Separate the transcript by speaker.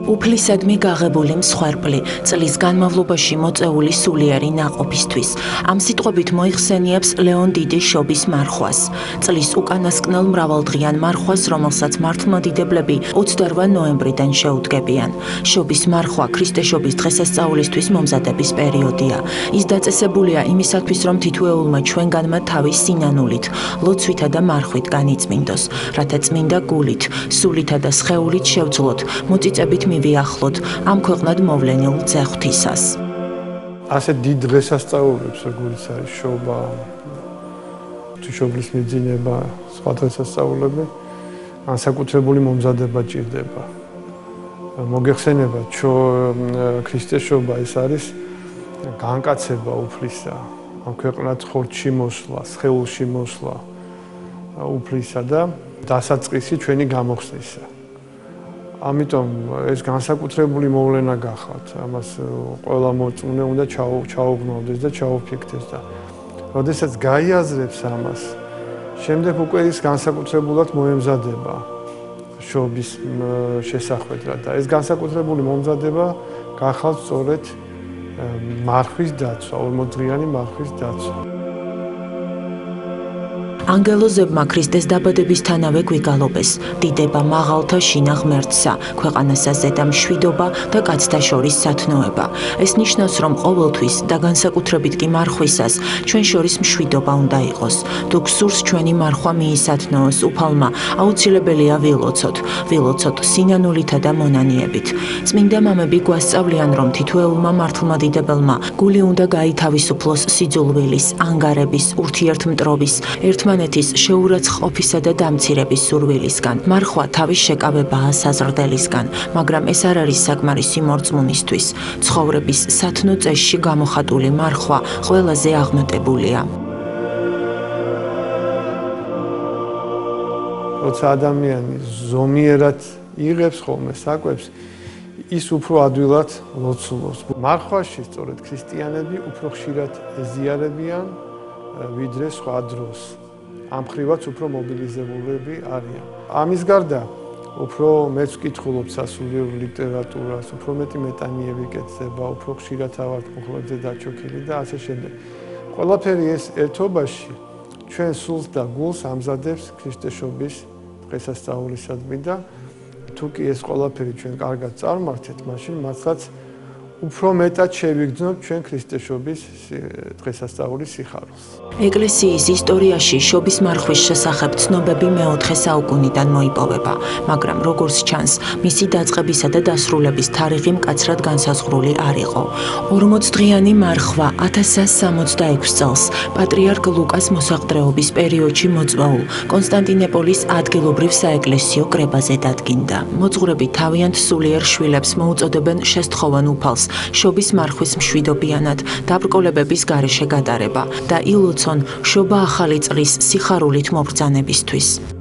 Speaker 1: უფლისადმი გაღებული მსხვერპლი, წლის განმავლობაში მოწეული სულიერი ნაყოფისთვის. ამ სიტყვებით მოიხსენიებს ლეონ დიდის შობის მარხვას. წლის უკანასკნელ მრავალდღიან მარხვას, რომელსაც მართლმადიდებლები 28 ნოემბრიდან შეუდგებიან. შობის მარხვა ქრისტეშობის დღესასწაულისთვის მომზადების პერიოდია. ის დაწესებულია იმისათვის, რომ თითოეულმა ჩვენგანმა თავის სინანულით, ლოცვითა და მარხვით განიწმინდოს, რათა წმინდა გულით, სულითა და სხეულით შევძლოთ, მოწიწებით მივიახლოთ ამ ქვეყნად მოვლენილ ძეღვთისას.
Speaker 2: ასე დიდ დღესასწაულებს, როგორც არის შობა, ღვთისმშობლის მიძინება, სხვა დღესასწაულები, განსაკუთრებული მომზადება ჭირდება. მოგეხსენებათ, ქრისტეს შობა ეს არის განკაცება უფლისა, ამ ქვეყნად ხორცში მოსვლა, სხეულში მოსვლა უფლისა და დასაწყისი ჩვენი გამოხსნისა. ამიტომ ეს განსაკუთრებული მოვლენა გახავთ. ამას ყველა მოწმუნე უნდა ჩაუღრმავდეს და ჩაუფიქრდეს და როდესაც გაიაზრებს ამას, შემდეგ უკვე ის განსაკუთრებულად მოემზადება შობის შესახვედრად და ეს განსაკუთრებული მომზადება გახავთ სწორედ მარხვის დაცვა, 40-დღიანი მარხვის დაცვა.
Speaker 1: ანგელოზებმა ქრისტეს დაბადებისთანავე გვიგალობეს, დიდება მაღალთა შინა ღმერთსა, ქვეყანასა ზედა მშვიდობა და კაცთა შორის სათნოება. ეს ნიშნავს, რომ ყოველთვის და განსაკუთრებით კი მარხვისას ჩვენ შორის მშვიდობა უნდა იყოს. თუ გსურს ჩვენი მარხვა მიისათნოოს უფალმა, აუცილებელია ვილოცოთ სინანულითა და მონანიებით. წმინდა მამები გვასწავლიან, რომ თითოეულმა მართლმადიდებელმა გული უნდა გაითავისუფლოს სიძულვილის, ანგარების, ურთიერთმტრობის, ერთმანეთის შეურაცხყოფისა და დამცირების სურვილისგან. მარხვა თავის შეკავებაა საზრდელისგან, მაგრამ ეს არ არის საკმარისი მორწმუნისთვის. ცხოვრების სათნო წესში გამოხატული მარხვა ყველაზე აღმატებულია.
Speaker 2: როცა ადამიანი ზომიერად იღებს ხოლმე საკვებს, ის უფრო ადვილად ლოცულობს. მარხვაში სწორედ ქრისტიანები უფრო ხშირად ეზიარებიან ვიდრე სხვა დროს. ამ მხრივაც უფრო მობილიზებულები არიან. ამის გარდა უფრო მეც ვკითხულობ სასულიერო ლიტერატურას, უფრო მეტი მეტანიე ვიკეთება, უფრო ხშირად ავართ მუხლებზე დაჩოქილი და ასე შემდეგ. ყველაფერი ეს ერთობაში ჩვენ სულს და გულს ამზადებს ქრისტეშობის დღესასწაულისადმი და თუ კი ეს ყველაფერი ჩვენ კარგად წარმართეთ, მაშინ მართლაც უფრო მეტად შევიგრძნობ ჩვენ ქრისტეშობის დღესასწაულის სიხარულს.
Speaker 1: ეკლესიის ისტორიაში შობის მარხვის შესახებ ცნობები მე-4 საუკუნიდან მოიპოვება, მაგრამ როგორც ჩანს, მისი დაწყებისა და დასრულების თარიღი მკაცრად განსაზღვრული არ იყო. 40-დღიანი მარხვა 1166 წელს პატრიარქ ლუკას მოსაყდრეობის პერიოდში მოწვეულ კონსტანტინოპოლის ადგილობრივ საეკლესიო კრებაზე დადგინდა. მოძღვრები თავიანთ სულიერ შვილებს მოუწოდებენ შესთხოვან უფალს შობის მარხვის მშვიდობიანად დაბრკოლებების გარეშე გატარება და ილოცონ შობა ახალი წლის სიხარულით მობრძანებისთვის.